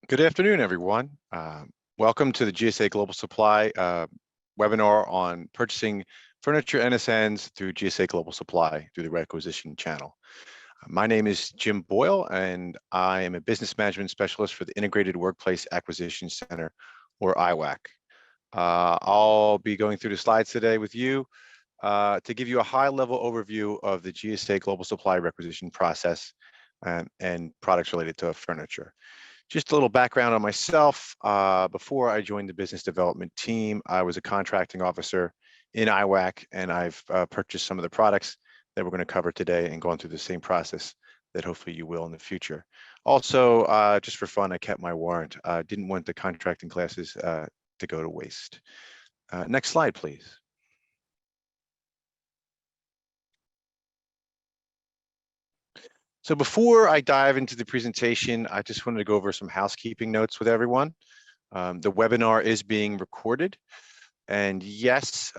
Good afternoon, everyone. Welcome to the GSA Global Supply webinar on purchasing furniture NSNs through GSA Global Supply through the Requisition channel. My name is Jim Boyle, and I am a business management specialist for the Integrated Workplace Acquisition Center, or IWAC. I'll be going through the slides today with you to give you a high-level overview of the GSA Global Supply requisition process and products related to furniture. Just a little background on myself. Before I joined the business development team, I was a contracting officer in IWAC, and I've purchased some of the products that we're going to cover today and gone through the same process that hopefully you will in the future. Also, just for fun, I kept my warrant. I didn't want the contracting classes to go to waste. Next slide, please. So before I dive into the presentation, I just wanted to go over some housekeeping notes with everyone. The webinar is being recorded. And yes,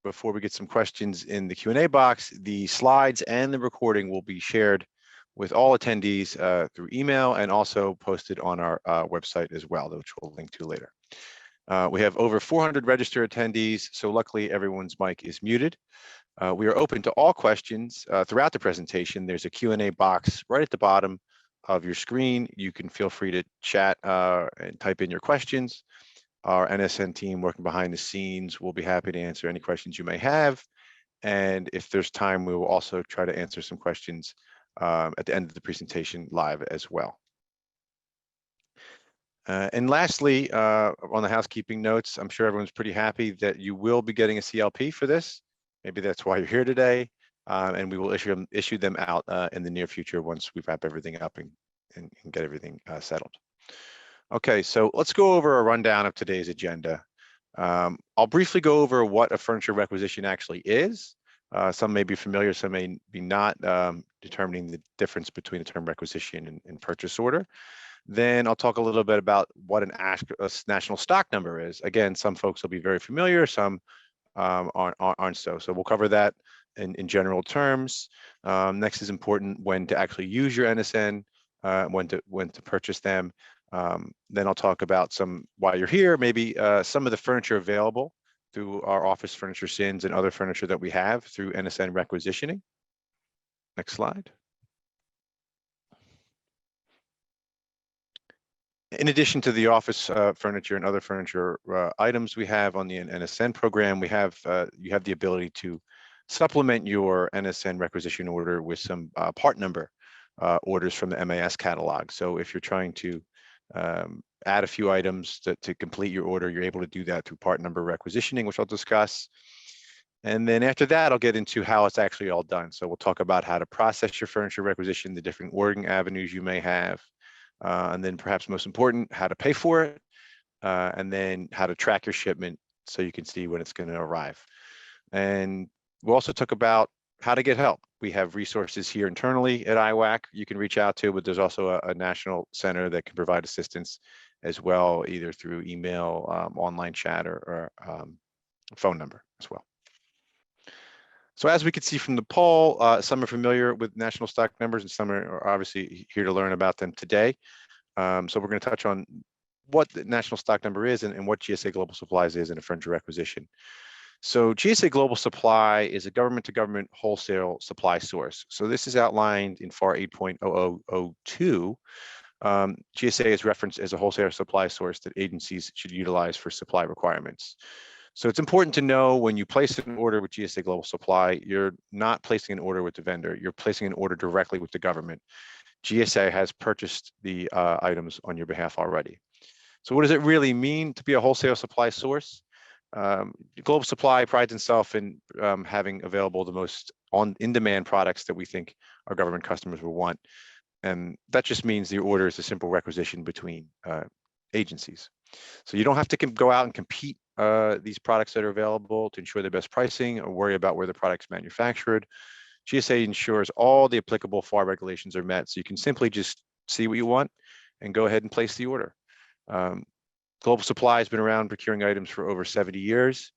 before we get some questions in the Q&A box, the slides and the recording will be shared with all attendees through email and also posted on our website as well, which we'll link to later. We have over 400 registered attendees, so luckily everyone's mic is muted. We are open to all questions throughout the presentation. There's a Q&A box right at the bottom of your screen. You can feel free to chat and type in your questions. Our NSN team working behind the scenes will be happy to answer any questions you may have. And if there's time, we will also try to answer some questions at the end of the presentation live as well. And lastly, on the housekeeping notes, I'm sure everyone's pretty happy that you will be getting a CLP for this. Maybe that's why you're here today, and we will issue them out in the near future once we wrap everything up and get everything settled. Okay, so let's go over a rundown of today's agenda. I'll briefly go over what a furniture requisition actually is. Some may be familiar, some may be not, determining the difference between the term requisition and purchase order. Then I'll talk a little bit about what a national stock number is. Again, some folks will be very familiar, some aren't so. So we'll cover that in general terms. Next is important when to actually use your NSN, when to purchase them. Then I'll talk about while you're here, maybe some of the furniture available through our office furniture SINs and other furniture that we have through NSN requisitioning. Next slide. In addition to the office furniture and other furniture items we have on the NSN program, you have the ability to supplement your NSN requisition order with some part number orders from the MAS catalog. So if you're trying to add a few items to complete your order, you're able to do that through part number requisitioning, which I'll discuss. And then after that, I'll get into how it's actually all done. So we'll talk about how to process your furniture requisition, the different ordering avenues you may have. And then perhaps most important, how to pay for it, and then how to track your shipment so you can see when it's going to arrive. And we'll also talk about how to get help. We have resources here internally at IWAC you can reach out to, but there's also a national center that can provide assistance as well, either through email, online chat, or phone number as well. So as we can see from the poll, some are familiar with national stock numbers and some are obviously here to learn about them today. So we're going to touch on what the national stock number is and what GSA Global Supplies is in a furniture requisition. So GSA Global Supply is a government-to-government wholesale supply source. So this is outlined in FAR 8.0002. GSA is referenced as a wholesale supply source that agencies should utilize for supply requirements. So it's important to know when you place an order with GSA Global Supply, you're not placing an order with the vendor, you're placing an order directly with the government. GSA has purchased the items on your behalf already. So what does it really mean to be a wholesale supply source? Global Supply prides itself in having available the most in-demand products that we think our government customers will want. And that just means the order is a simple requisition between agencies. So you don't have to go out and compete these products that are available to ensure the best pricing or worry about where the product's manufactured. GSA ensures all the applicable FAR regulations are met, so you can simply just see what you want and go ahead and place the order. Global Supply has been around procuring items for over 70 years,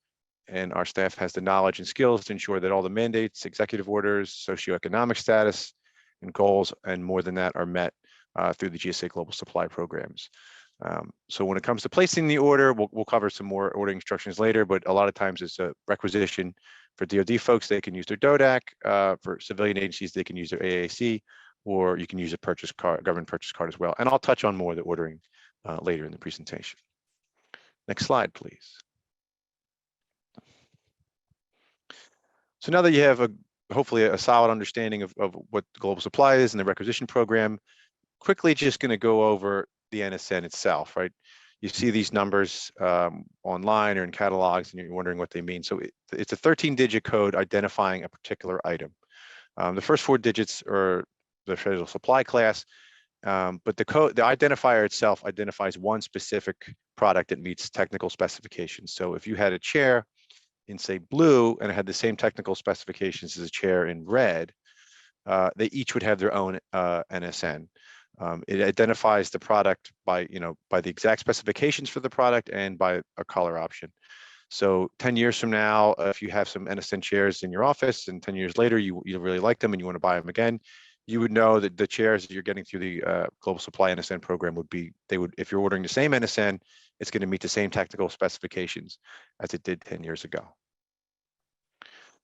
and our staff has the knowledge and skills to ensure that all the mandates, executive orders, socioeconomic status, and goals, and more than that, are met through the GSA Global Supply programs. So when it comes to placing the order, we'll cover some more ordering instructions later, but a lot of times it's a requisition. For DoD folks, they can use their DODAC. For civilian agencies, they can use their AAC, or you can use a purchase card, government purchase card as well. And I'll touch on more of the ordering later in the presentation. Next slide, please. So now that you have hopefully a solid understanding of what global supply is and the requisition program, quickly just going to go over the NSN itself, right? You see these numbers online or in catalogs and you're wondering what they mean. So it's a 13-digit code identifying a particular item. The first 4 digits are the federal supply class, but the identifier itself identifies one specific product that meets technical specifications. So if you had a chair in, say, blue and it had the same technical specifications as a chair in red, they each would have their own NSN. It identifies the product by the exact specifications for the product and by a color option. So 10 years from now, if you have some NSN chairs in your office and 10 years later you really like them and you want to buy them again, you would know that the chairs that you're getting through the Global Supply NSN program if you're ordering the same NSN, it's going to meet the same technical specifications as it did 10 years ago.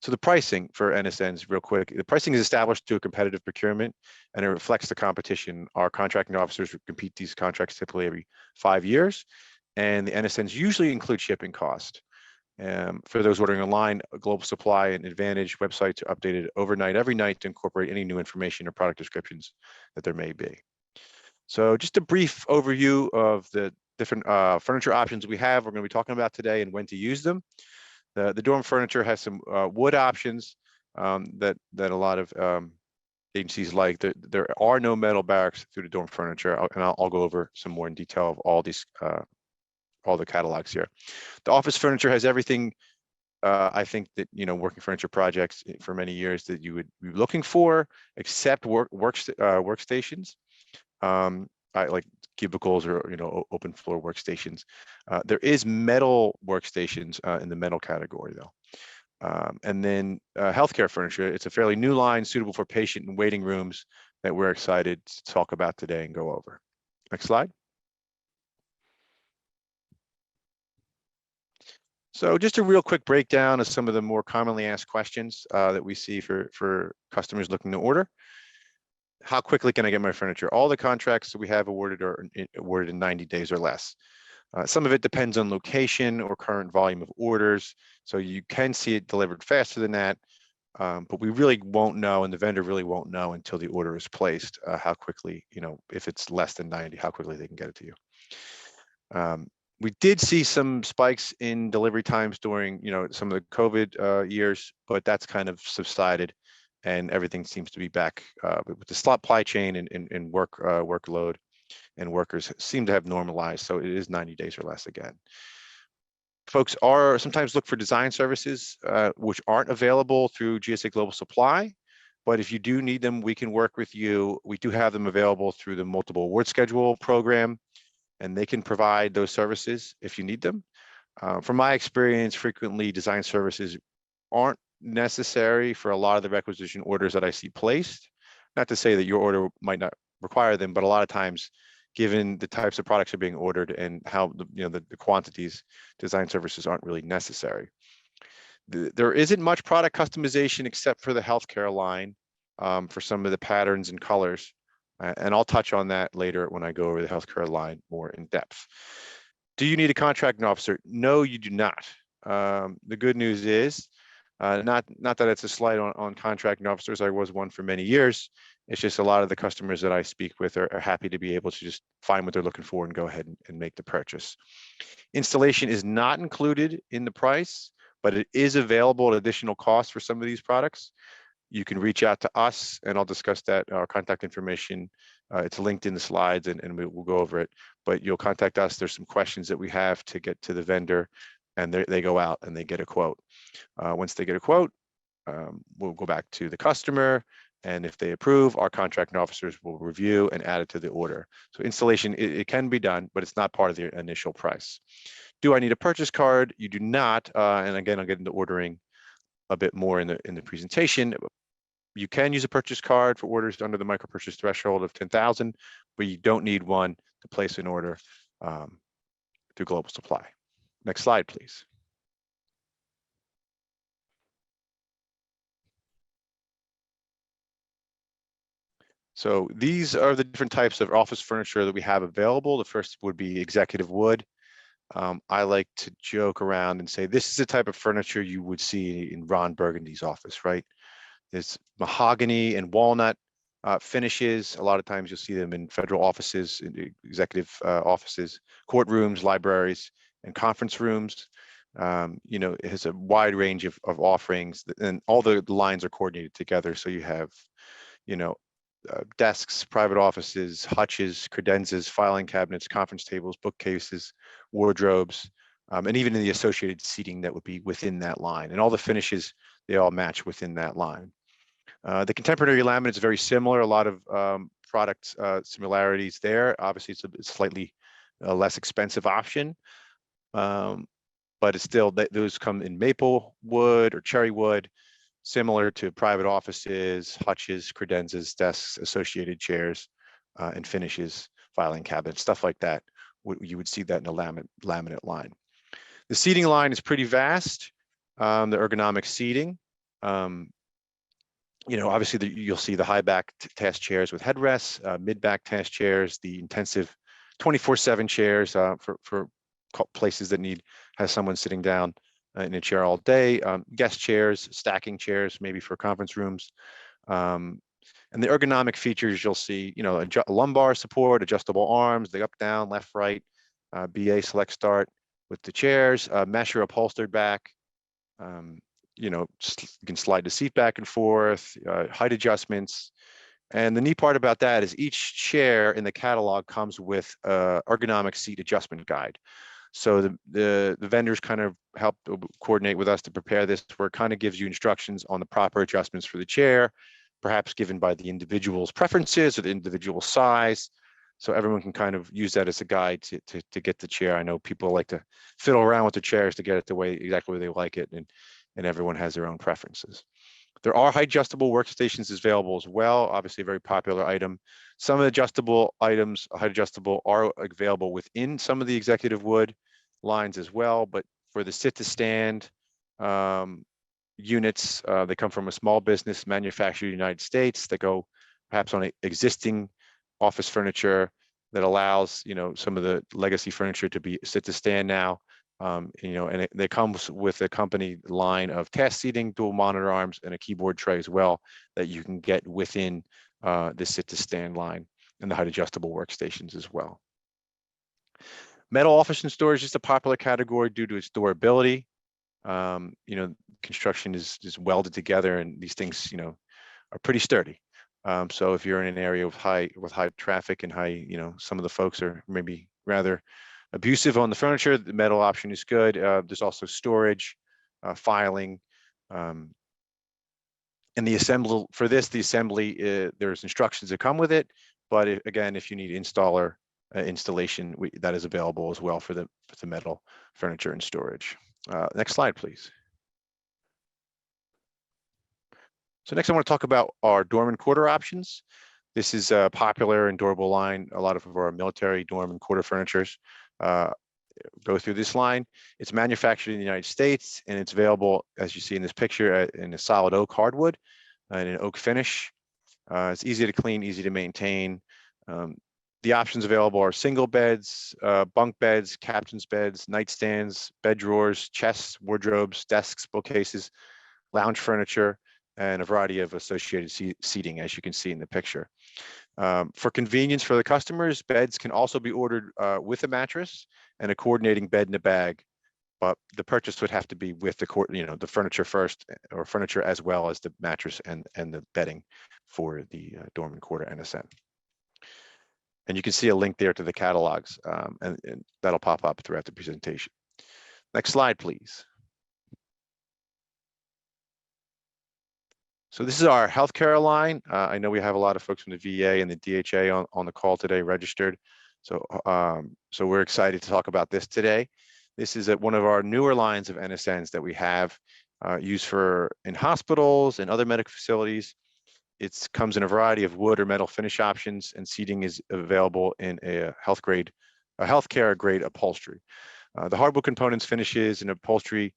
So the pricing for NSNs, real quick, the pricing is established through a competitive procurement and it reflects the competition. Our contracting officers compete these contracts typically every 5 years, and the NSNs usually include shipping cost. For those ordering online, Global Supply and Advantage websites are updated overnight every night to incorporate any new information or product descriptions that there may be. So just a brief overview of the different furniture options we have, we're going to be talking about today and when to use them. The dorm furniture has some wood options that a lot of agencies like. There are no metal barracks through the dorm furniture, and I'll go over some more in detail of all these, all the catalogs here. The office furniture has everything I think that working furniture projects for many years that you would be looking for, except workstations. I like cubicles or open floor workstations. There is metal workstations in the metal category though. And then healthcare furniture, it's a fairly new line suitable for patient and waiting rooms that we're excited to talk about today and go over. Next slide. So just a real quick breakdown of some of the more commonly asked questions that we see for customers looking to order. How quickly can I get my furniture? All the contracts that we have awarded are awarded in 90 days or less. Some of it depends on location or current volume of orders. So you can see it delivered faster than that, but we really won't know, and the vendor really won't know until the order is placed, how quickly, if it's less than 90, how quickly they can get it to you. We did see some spikes in delivery times during, some of the COVID years, but that's kind of subsided. And everything seems to be back with the supply chain and workload and workers seem to have normalized. So it is 90 days or less again. Folks are sometimes look for design services which aren't available through GSA Global Supply. But if you do need them, we can work with you. We do have them available through the multiple award schedule program, and they can provide those services if you need them. From my experience, frequently design services aren't necessary for a lot of the requisition orders that I see placed. Not to say that your order might not require them, but a lot of times, given the types of products that are being ordered and how the quantities, design services aren't really necessary. There isn't much product customization except for the healthcare line for some of the patterns and colors, and I'll touch on that later when I go over the healthcare line more in depth. Do you need a contracting officer? No, you do not. The good news is, not that it's a slight on contracting officers. I was one for many years. It's just a lot of the customers that I speak with are happy to be able to just find what they're looking for and go ahead and make the purchase. Installation is not included in the price, but it is available at additional cost for some of these products. You can reach out to us and I'll discuss that, our contact information. It's linked in the slides and we'll go over it, but you'll contact us. There's some questions that we have to get to the vendor, and they go out and they get a quote. Once they get a quote, we'll go back to the customer, and if they approve, our contracting officers will review and add it to the order. So installation, it can be done, but it's not part of the initial price. Do I need a purchase card? You do not, and again, I'll get into ordering a bit more in the presentation. You can use a purchase card for orders under the micro purchase threshold of 10,000, but you don't need one to place an order through Global Supply. Next slide, please. So these are the different types of office furniture that we have available. The first would be executive wood. I like to joke around and say this is the type of furniture you would see in Ron Burgundy's office, right? There's mahogany and walnut finishes. A lot of times you'll see them in federal offices, in executive offices, courtrooms, libraries, and conference rooms. You know, it has a wide range of offerings, and all the lines are coordinated together. So you have, you know, desks, private offices, hutches, credenzas, filing cabinets, conference tables, bookcases, wardrobes, and even in the associated seating that would be within that line. And all the finishes, they all match within that line. The contemporary laminate is very similar, a lot of product similarities there. Obviously, it's a slightly less expensive option, but it's still, those come in maple wood or cherry wood, similar to private offices, hutches, credenzas, desks, associated chairs, and finishes, filing cabinets, stuff like that. You would see that in a laminate line. The seating line is pretty vast. The ergonomic seating, you know, obviously you'll see the high back task chairs with headrests, mid back task chairs, the intensive 24/7 chairs for places that has someone sitting down in a chair all day, guest chairs, stacking chairs, maybe for conference rooms. And the ergonomic features you'll see, you know, a lumbar support, adjustable arms, the up, down, left, right, BA select start with the chairs, mesh or upholstered back. You know, you can slide the seat back and forth, height adjustments. And the neat part about that is each chair in the catalog comes with a ergonomic seat adjustment guide. So the vendors kind of help coordinate with us to prepare this, where it kind of gives you instructions on the proper adjustments for the chair, perhaps given by the individual's preferences or the individual size. So everyone can kind of use that as a guide to get the chair. I know people like to fiddle around with the chairs to get it the way exactly where they like it, and everyone has their own preferences. There are height adjustable workstations available as well, obviously a very popular item. Some adjustable items, height adjustable, are available within some of the executive wood lines as well, but for the sit to stand units, they come from a small business manufactured in the United States that go perhaps on existing office furniture that allows, you know, some of the legacy furniture to be sit to stand now. You know, and it comes with a company line of task seating, dual monitor arms, and a keyboard tray as well that you can get within the sit to stand line, and the height adjustable workstations as well. Metal office and storage is a popular category due to its durability. You know, construction is welded together, and these things, you know, are pretty sturdy. So if you're in an area with high traffic and high, you know, some of the folks are maybe rather abusive on the furniture, the metal option is good. There's also storage, filing, and the assembly for this. The assembly, there's instructions that come with it, but again, if you need installer installation, that is available as well for the metal furniture and storage. Next slide, please. So next I want to talk about our dorm and quarter options. This is a popular and durable line. A lot of our military dorm and quarter furnitures go through this line. It's manufactured in the United States, and it's available, as you see in this picture, in a solid oak hardwood and an oak finish. It's easy to clean, easy to maintain. The options available are single beds, bunk beds, captain's beds, nightstands, bed drawers, chests, wardrobes, desks, bookcases, lounge furniture, and a variety of associated seating, as you can see in the picture. For convenience for the customers, beds can also be ordered with a mattress and a coordinating bed in a bag, but the purchase would have to be with the furniture first, or furniture as well as the mattress and the bedding for the dorm and quarter NSN. And you can see a link there to the catalogs, and that'll pop up throughout the presentation. Next slide, please. So this is our healthcare line. I know we have a lot of folks from the VA and the DHA on the call today registered. So, so we're excited to talk about this today. This is one of our newer lines of NSNs that we have used in hospitals and other medical facilities. It comes in a variety of wood or metal finish options, and seating is available in a healthcare grade upholstery. The hardwood components, finishes, and upholstery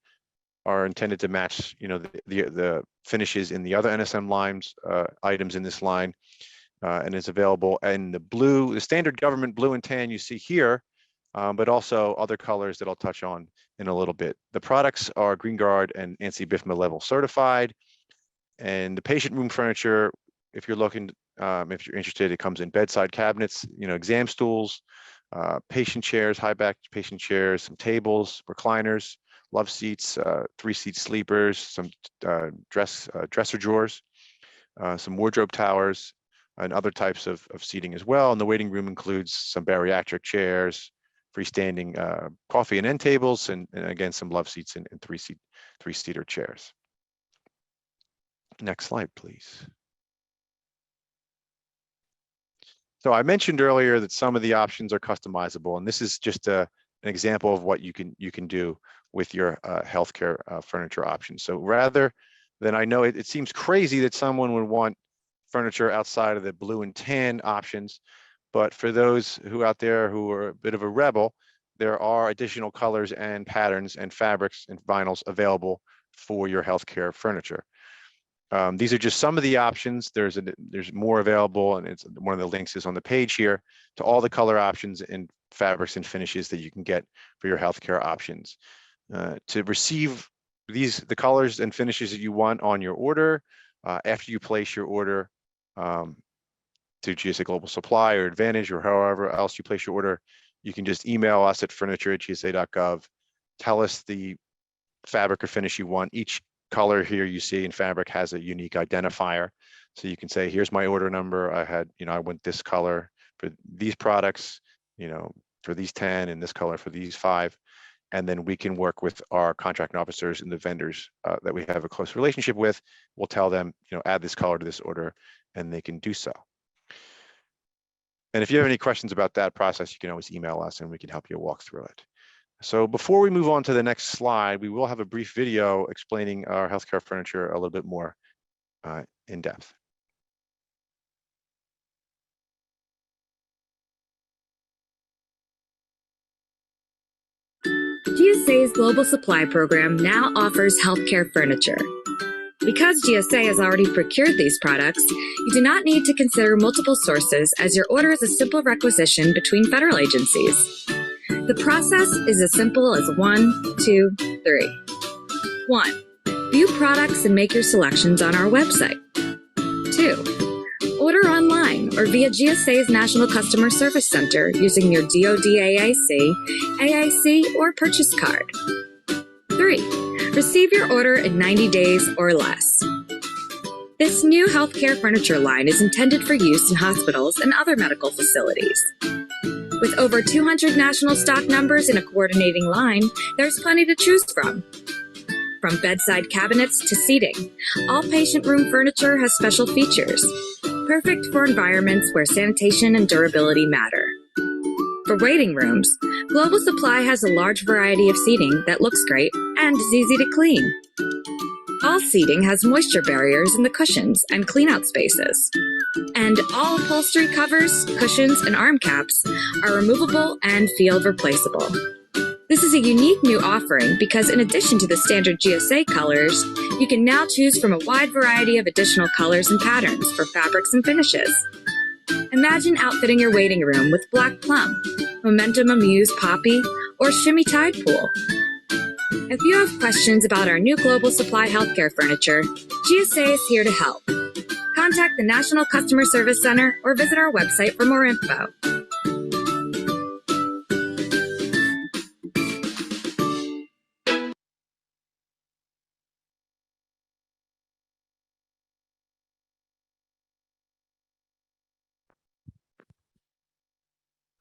are intended to match, the finishes in the other NSN lines, items in this line, and is available in the standard government blue and tan you see here, but also other colors that I'll touch on in a little bit. The products are Green Guard and ANSI BIFMA level certified, and the patient room furniture, if you're interested, it comes in bedside cabinets, exam stools, patient chairs, high back patient chairs, some tables, recliners, love seats, 3-seat sleepers, some dresser drawers, some wardrobe towers, and other types of seating as well. And the waiting room includes some bariatric chairs, freestanding coffee and end tables, and again, some love seats and 3-seater chairs. Next slide, please. So I mentioned earlier that some of the options are customizable, and this is just an example of what you can do with your healthcare furniture options. So rather than, I know it seems crazy that someone would want furniture outside of the blue and tan options, but for those who out there who are a bit of a rebel, there are additional colors and patterns and fabrics and vinyls available for your healthcare furniture. These are just some of the options. There's more available, and it's one of the links is on the page here to all the color options and fabrics and finishes that you can get for your healthcare options. To receive the colors and finishes that you want on your order, after you place your order to GSA Global Supply or Advantage or however else you place your order, you can just email us at furniture@gsa.gov. Tell us the fabric or finish you want. Each color here you see in fabric has a unique identifier. So you can say, here's my order number. I want this color for these products, for these 10, and this color for these 5. And then we can work with our contracting officers and the vendors that we have a close relationship with. We'll tell them, add this color to this order, and they can do so. And if you have any questions about that process, you can always email us and we can help you walk through it. So before we move on to the next slide, we will have a brief video explaining our healthcare furniture a little bit more in depth. GSA's Global Supply Program now offers healthcare furniture. Because GSA has already procured these products, you do not need to consider multiple sources, as your order is a simple requisition between federal agencies. The process is as simple as 1, 2, 3. 1. View products and make your selections on our website. 2. Order online or via GSA's National Customer Service Center using your DoD AAC, or purchase card. 3. Receive your order in 90 days or less. This new healthcare furniture line is intended for use in hospitals and other medical facilities. With over 200 national stock numbers in a coordinating line, there's plenty to choose from. From bedside cabinets to seating, all patient room furniture has special features, perfect for environments where sanitation and durability matter. For waiting rooms, Global Supply has a large variety of seating that looks great and is easy to clean. All seating has moisture barriers in the cushions and cleanout spaces. And all upholstery covers, cushions, and arm caps are removable and field replaceable. This is a unique new offering because in addition to the standard GSA colors, you can now choose from a wide variety of additional colors and patterns for fabrics and finishes. Imagine outfitting your waiting room with Black Plum, Momentum Amuse Poppy, or Shimmy Tide Pool. If you have questions about our new Global Supply healthcare furniture, GSA is here to help. Contact the National Customer Service Center or visit our website for more info.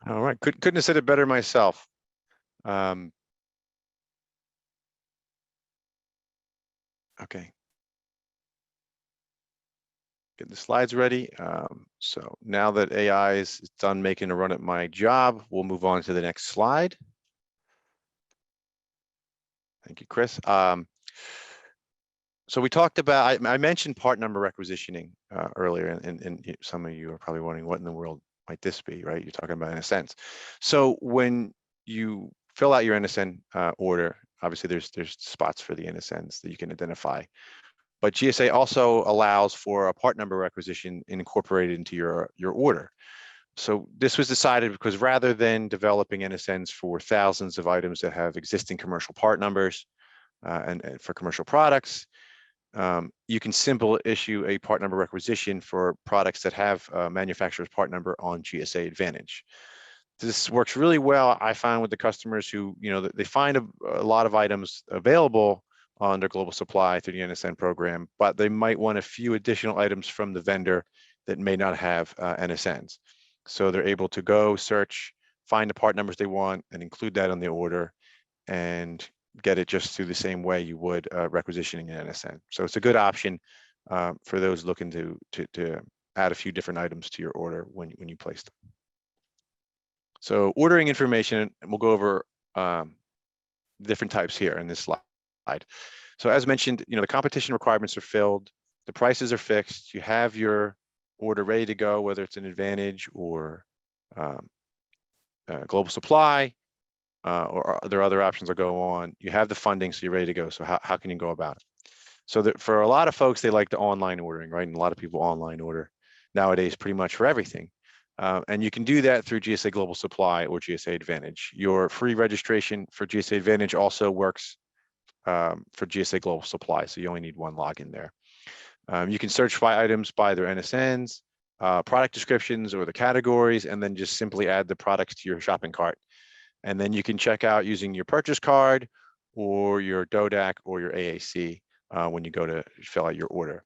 All right, couldn't have said it better myself. Okay. Get the slides ready. So now that AI is done making a run at my job, we'll move on to the next slide. Thank you, Chris. So we talked about, I mentioned part number requisitioning earlier, and some of you are probably wondering what in the world might this be, right? You're talking about NSNs. So when you fill out your NSN order, obviously there's spots for the NSNs that you can identify. But GSA also allows for a part number requisition incorporated into your order. So this was decided because rather than developing NSNs for thousands of items that have existing commercial part numbers and for commercial products, you can simply issue a part number requisition for products that have a manufacturer's part number on GSA Advantage. This works really well, I find, with the customers who, they find a lot of items available on their global supply through the NSN program, but they might want a few additional items from the vendor that may not have NSNs. So they're able to go search, find the part numbers they want, and include that on the order, and get it just through the same way you would requisitioning an NSN. So it's a good option for those looking to add a few different items to your order when you place them. So ordering information, and we'll go over different types here in this slide. So as mentioned, the competition requirements are filled, the prices are fixed, you have your order ready to go, whether it's an Advantage or global supply, or there are other options that go on. You have the funding, so you're ready to go. So how can you go about it? So that for a lot of folks, they like the online ordering, right? And a lot of people online order nowadays pretty much for everything. And you can do that through GSA Global Supply or GSA Advantage. Your free registration for GSA Advantage also works for GSA Global Supply, so you only need one login there. You can search by items by their NSNs, product descriptions, or the categories, and then just simply add the products to your shopping cart. And then you can check out using your purchase card or your DODAC or your AAC when you go to fill out your order.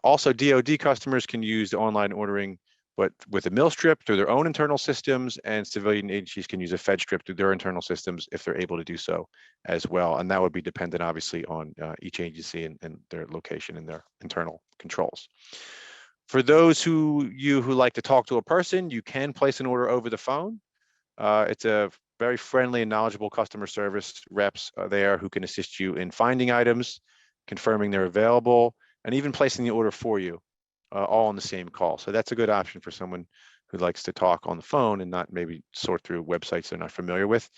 Also, DoD customers can use the online ordering, but with a mill strip through their own internal systems, and civilian agencies can use a Fed strip through their internal systems if they're able to do so as well. And that would be dependent, obviously, on each agency and their location and their internal controls. For those who like to talk to a person, you can place an order over the phone. It's a very friendly and knowledgeable customer service reps there who can assist you in finding items, confirming they're available, and even placing the order for you, all on the same call. So that's a good option for someone who likes to talk on the phone and not maybe sort through websites they're not familiar with.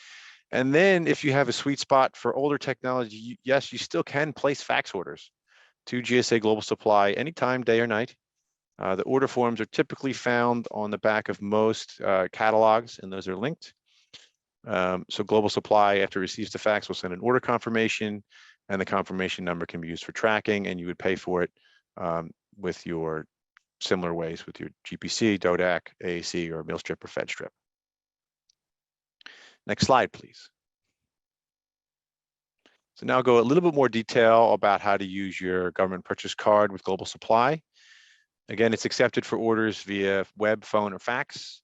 And then if you have a sweet spot for older technology, yes, you still can place fax orders to GSA Global Supply anytime, day or night. The order forms are typically found on the back of most catalogs, and those are linked. So Global Supply, after it receives the fax, will send an order confirmation, and the confirmation number can be used for tracking, and you would pay for it with your similar ways with your GPC, DODAC, AAC, or mill strip or Fed strip. Next slide, please. So now I'll go a little bit more detail about how to use your government purchase card with Global Supply. Again, it's accepted for orders via web, phone, or fax.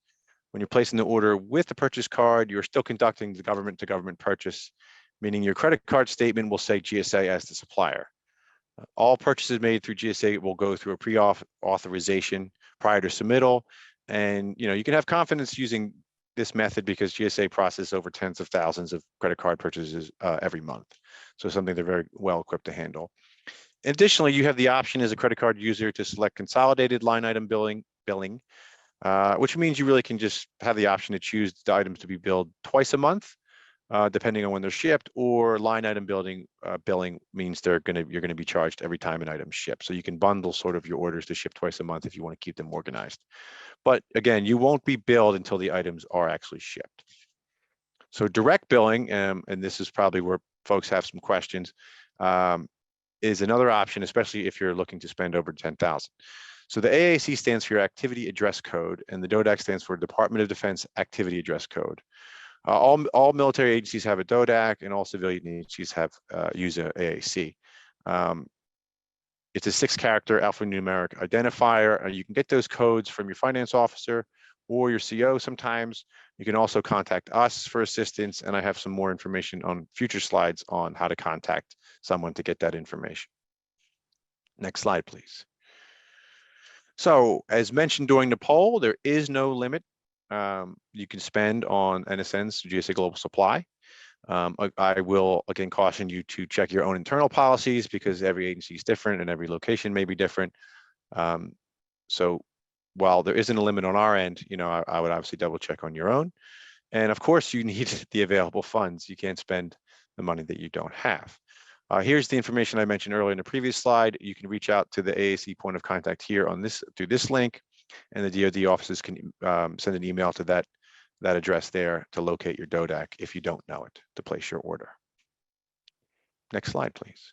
When you're placing the order with the purchase card, you're still conducting the government-to-government purchase, meaning your credit card statement will say GSA as the supplier. All purchases made through GSA will go through a pre-authorization prior to submittal, and you can have confidence using this method because GSA processes over tens of thousands of credit card purchases every month. So something they're very well equipped to handle. Additionally, you have the option as a credit card user to select consolidated line item billing, which means you really can just have the option to choose the items to be billed twice a month, depending on when they're shipped, or line item billing means you're going to be charged every time an item shipped. So you can bundle sort of your orders to ship twice a month if you want to keep them organized. But again, you won't be billed until the items are actually shipped. So direct billing, and this is probably where folks have some questions, is another option, especially if you're looking to spend over $10,000. So the AAC stands for your Activity Address Code, and the DODAC stands for Department of Defense Activity Address Code. All military agencies have a DODAC, and all civilian agencies use a AAC. It's a 6-character alphanumeric identifier. You can get those codes from your finance officer or your CO sometimes. You can also contact us for assistance, and I have some more information on future slides on how to contact someone to get that information. Next slide, please. So as mentioned during the poll, there is no limit you can spend on NSNs to GSA Global Supply. I will again caution you to check your own internal policies because every agency is different and every location may be different. So while there isn't a limit on our end, I would obviously double check on your own. And of course, you need the available funds. You can't spend the money that you don't have. Here's the information I mentioned earlier in the previous slide. You can reach out to the AAC point of contact here on this through this link, and the DoD offices can send an email to that address there to locate your DODAC if you don't know it, to place your order. Next slide, please.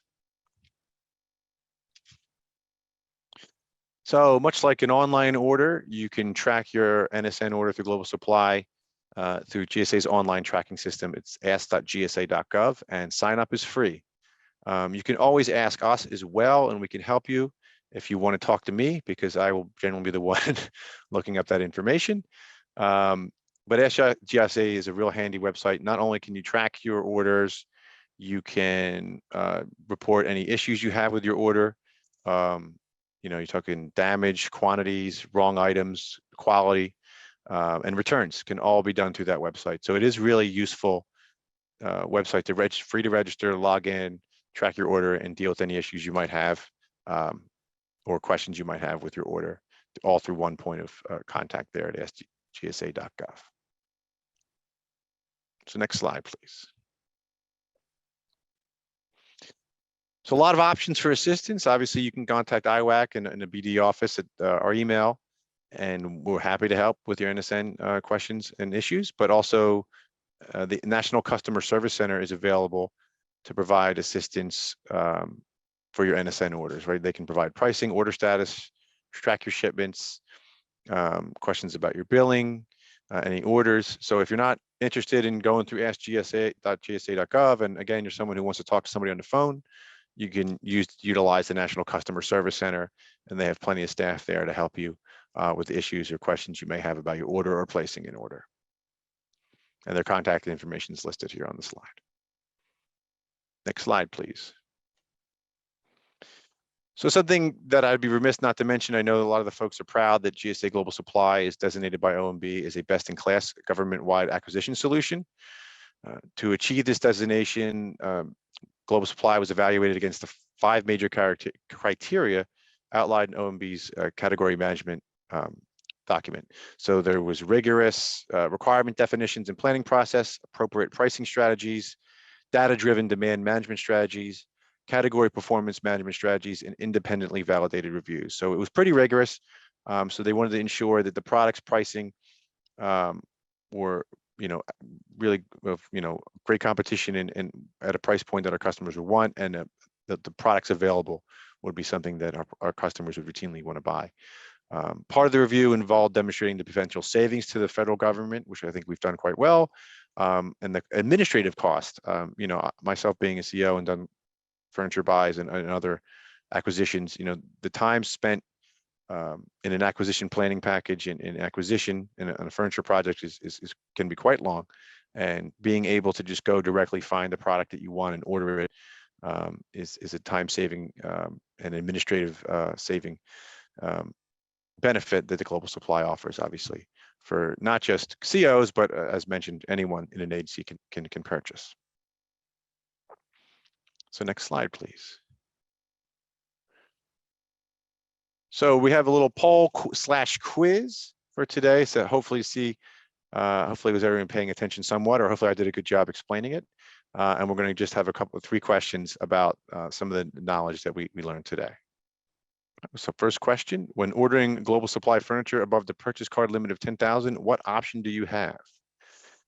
So much like an online order, you can track your NSN order through Global Supply through GSA's online tracking system. It's ask.gsa.gov, and sign up is free. You can always ask us as well, and we can help you if you want to talk to me, because I will generally be the one looking up that information. But Ask GSA is a real handy website. Not only can you track your orders, you can report any issues you have with your order. You're talking damage, quantities, wrong items, quality, and returns can all be done through that website. So it is really useful website to free to register, log in, track your order, and deal with any issues you might have or questions you might have with your order, all through one point of contact there at askgsa.gov. So next slide, please. So a lot of options for assistance. Obviously, you can contact IWAC and the BD office at our email, and we're happy to help with your NSN questions and issues, but also the National Customer Service Center is available to provide assistance for your NSN orders, right? They can provide pricing, order status, track your shipments, questions about your billing, any orders. So if you're not interested in going through askgsa.gsa.gov, and again, you're someone who wants to talk to somebody on the phone, you can utilize the National Customer Service Center, and they have plenty of staff there to help you with the issues or questions you may have about your order or placing an order. And their contact information is listed here on the slide. Next slide, please. So something that I'd be remiss not to mention, I know a lot of the folks are proud that GSA Global Supply is designated by OMB as a best-in-class government-wide acquisition solution. To achieve this designation, Global Supply was evaluated against the 5 major criteria outlined in OMB's category management document. So there was rigorous requirement definitions and planning process, appropriate pricing strategies, data-driven demand management strategies, category performance management strategies, and independently validated reviews. So it was pretty rigorous. So they wanted to ensure that the product's pricing were, really, great competition and at a price point that our customers would want, and that the products available would be something that our customers would routinely want to buy. Part of the review involved demonstrating the potential savings to the federal government, which I think we've done quite well, and the administrative cost. Myself being a CEO and done furniture buys and other acquisitions, the time spent in an acquisition planning package and in acquisition in a furniture project can be quite long, and being able to just go directly find the product that you want and order it is a time saving and administrative saving benefit that the Global Supply offers, obviously, for not just COs, but as mentioned, anyone in an agency can purchase. So next slide, please. So we have a little poll / quiz for today. So hopefully was everyone paying attention somewhat, or hopefully I did a good job explaining it. And we're going to just have a couple of 3 questions about some of the knowledge that we learned today. So first question, when ordering Global Supply furniture above the purchase card limit of 10,000, what option do you have?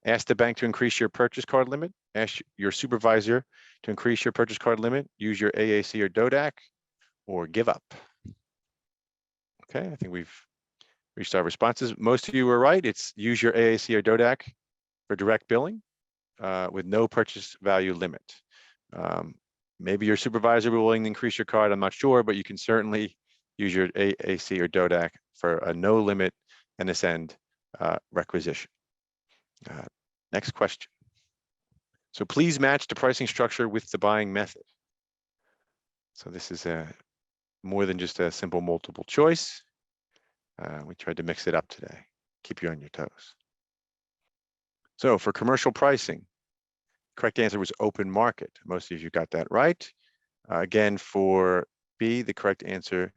Ask the bank to increase your purchase card limit, ask your supervisor to increase your purchase card limit, use your AAC or DODAC, or give up. Okay, I think we've reached our responses. Most of you were right. It's use your AAC or DODAC for direct billing with no purchase value limit. Maybe your supervisor will be willing to increase your card, I'm not sure, but you can certainly use your AAC or DODAC for a no limit NSN requisition. Next question. So please match the pricing structure with the buying method. So this is more than just a simple multiple choice. We tried to mix it up today, keep you on your toes. So for commercial pricing, Correct answer was open market. Most of you got that right. Again, for B, the correct answer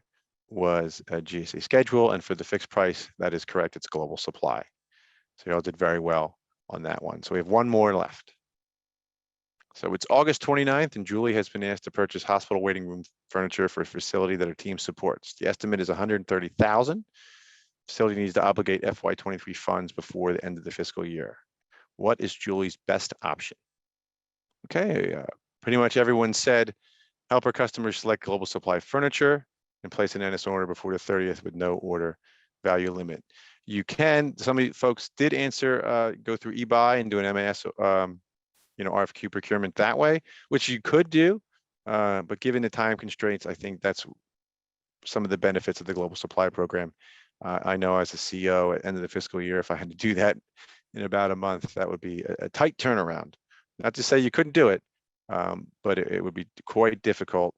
was a GSA schedule, and for the fixed price, that is correct. It's global supply. So you all did very well on that one. So we have one more left. So it's August 29th, and Julie has been asked to purchase hospital waiting room furniture for a facility that her team supports. The estimate is $130,000. Facility needs to obligate FY23 funds before the end of the fiscal year. What is Julie's best option? Okay, pretty much everyone said help our customers select global supply furniture and place an NS order before the 30th with no order value limit. You can, some of you folks did answer, go through eBuy and do an MAS, RFQ procurement that way, which you could do, but given the time constraints, I think that's some of the benefits of the global supply program. I know as a CEO at the end of the fiscal year, if I had to do that in about a month, that would be a tight turnaround. Not to say you couldn't do it, but it would be quite difficult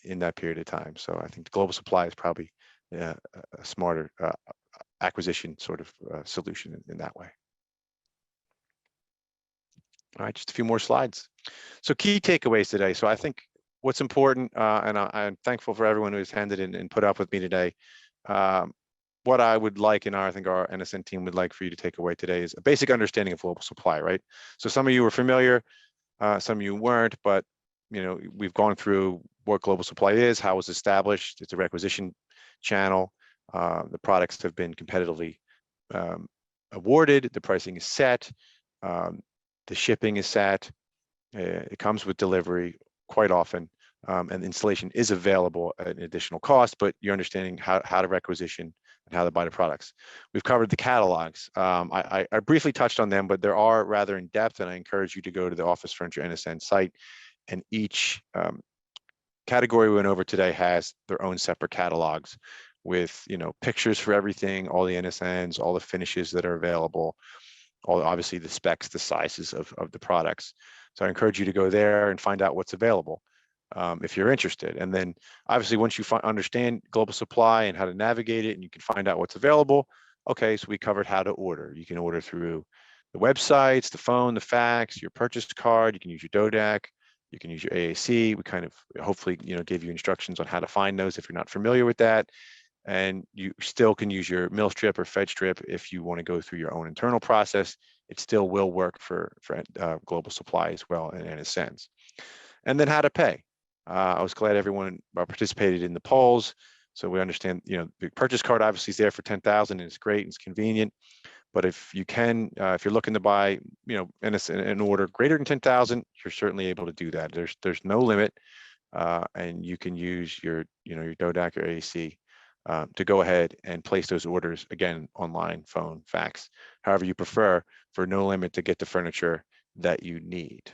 in that period of time. So I think the global supply is probably a smarter acquisition sort of solution in that way. All right, just a few more slides. So key takeaways today. So I think what's important, and I'm thankful for everyone who attended and put up with me today. What I would like, and I think our NSN team would like for you to take away today, is a basic understanding of global supply, right? So some of you were familiar, some of you weren't, but we've gone through what global supply is, how it was established. It's a requisition channel. The products have been competitively awarded. The pricing is set. The shipping is set. It comes with delivery quite often, and installation is available at an additional cost, but you're understanding how to requisition and how to buy the products. We've covered the catalogs. I briefly touched on them, but there are rather in depth, and I encourage you to go to the Office Furniture NSN site, and each category we went over today has their own separate catalogs with pictures for everything, all the NSNs, all the finishes that are available, all obviously the specs, the sizes of the products. So I encourage you to go there and find out what's available if you're interested. And then obviously once you understand global supply and how to navigate it, and you can find out what's available, okay, so we covered how to order. You can order through the websites, the phone, the fax, your purchase card. You can use your DODAC. You can use your AAC. We kind of hopefully gave you instructions on how to find those if you're not familiar with that. And you still can use your mill strip or fed strip if you want to go through your own internal process. It still will work for global supply as well in NSNs. And then how to pay. I was glad everyone participated in the polls. So we understand, the purchase card obviously is there for 10,000 and it's great and it's convenient. But if you can, if you're looking to buy, an order greater than 10,000, you're certainly able to do that. There's no limit, and you can use your DODAC or AAC to go ahead and place those orders, again, online, phone, fax, however you prefer, for no limit to get the furniture that you need.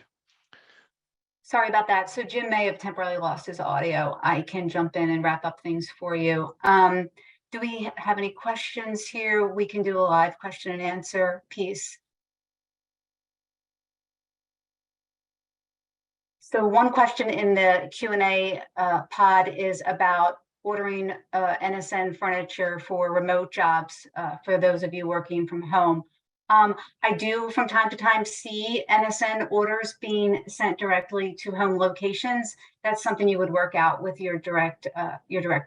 Sorry about that. So Jim may have temporarily lost his audio. I can jump in and wrap up things for you. Do we have any questions here? We can do a live question and answer piece. So one question in the Q&A pod is about ordering NSN furniture for remote jobs for those of you working from home. I do from time to time see NSN orders being sent directly to home locations. That's something you would work out with your direct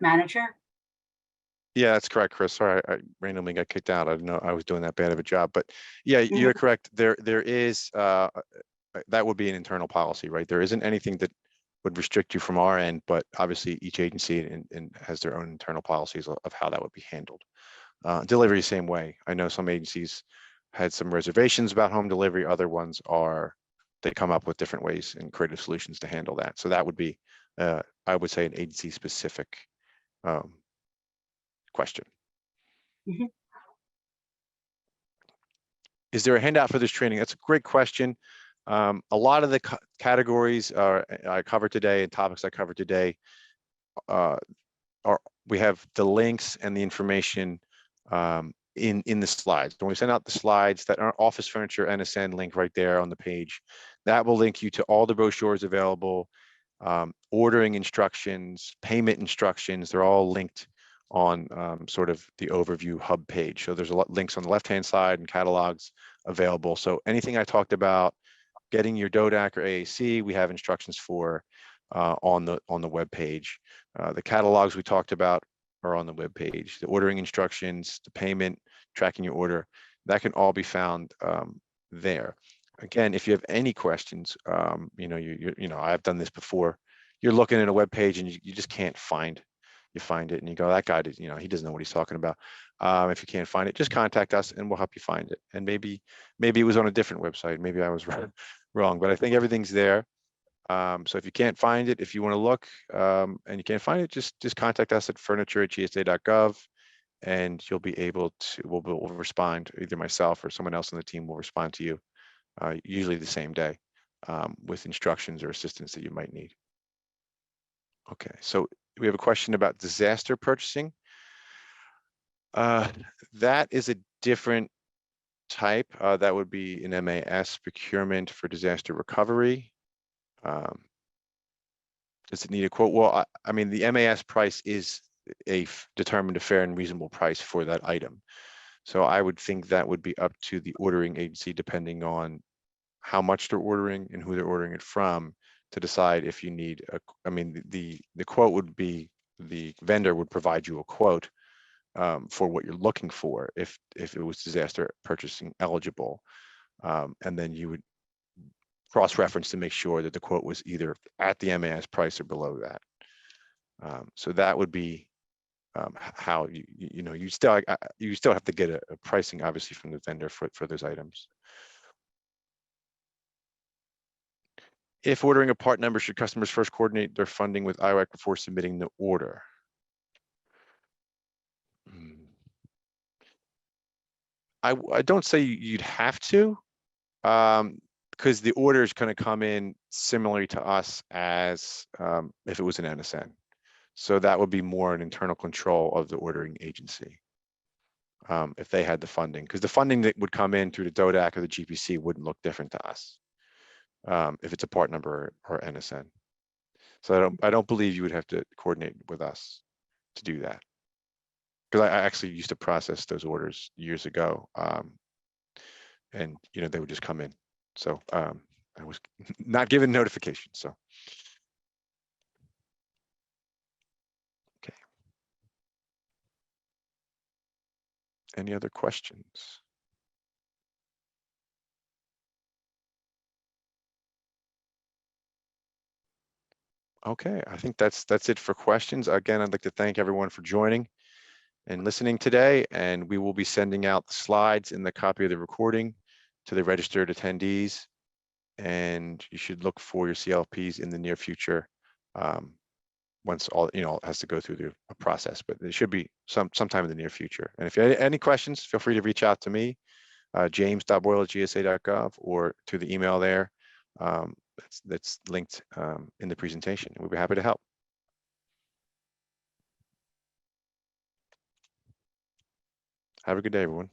manager. Yeah, that's correct, Chris. Sorry, I randomly got kicked out. I didn't know I was doing that bad of a job, but yeah, you're correct. There is that would be an internal policy, right? There isn't anything that would restrict you from our end, but obviously each agency and has their own internal policies of how that would be handled. Delivery, same way. I know some agencies had some reservations about home delivery. Other ones they come up with different ways and creative solutions to handle that. So that would be, I would say, an agency specific question. Mm-hmm. Is there a handout for this training? That's a great question. A lot of the categories I covered today and topics I covered today we have the links and the information in the slides. When we send out the slides, that our Office Furniture NSN link right there on the page, that will link you to all the brochures available, ordering instructions, payment instructions. They're all linked on sort of the overview hub page. So there's a lot links on the left-hand side and catalogs available. So anything I talked about getting your DODAC or AAC, we have instructions for on the web page. The catalogs we talked about are on the web page. The ordering instructions, the payment, tracking your order, that can all be found there. Again, if you have any questions, you know, I've done this before. You're looking at a web page and you just can't find. You find it and you go, that guy, you know, he doesn't know what he's talking about. If you can't find it, just contact us and we'll help you find it. And maybe it was on a different website. Maybe I was wrong, but I think everything's there. So if you can't find it, if you want to look and you can't find it, just contact us at furniture@gsa.gov, and you'll be able to. We'll respond. Either myself or someone else on the team will respond to you, usually the same day, with instructions or assistance that you might need. Okay, so we have a question about disaster purchasing. That is a different type. That would be an MAS procurement for disaster recovery. Does it need a quote? Well, I mean, the MAS price is determined a fair and reasonable price for that item. So I would think that would be up to the ordering agency, depending on how much they're ordering and who they're ordering it from, to decide if you need I mean, the quote would be, the vendor would provide you a quote for what you're looking for if it was disaster purchasing eligible, and then you would cross-reference to make sure that the quote was either at the MAS price or below that. So that would be how you still have to get a pricing, obviously, from the vendor for those items. If ordering a part number, should customers first coordinate their funding with IWAC before submitting the order? I don't say you'd have to, because the order is going to come in similarly to us as if it was an NSN. So that would be more an internal control of the ordering agency, if they had the funding, because the funding that would come in through the DODAC or the GPC wouldn't look different to us if it's a part number or NSN. So I don't believe you would have to coordinate with us to do that, because I actually used to process those orders years ago, and they would just come in. So I was not given notification. So okay. Any other questions? Okay, I think that's it for questions. Again, I'd like to thank everyone for joining and listening today, and we will be sending out the slides and the copy of the recording to the registered attendees, and you should look for your CLPs in the near future, once all it has to go through the process, but it should be sometime in the near future. And if you have any questions, feel free to reach out to me, james.boyle@gsa.gov, or to the email there that's linked in the presentation. We'll be happy to help. Have a good day, everyone.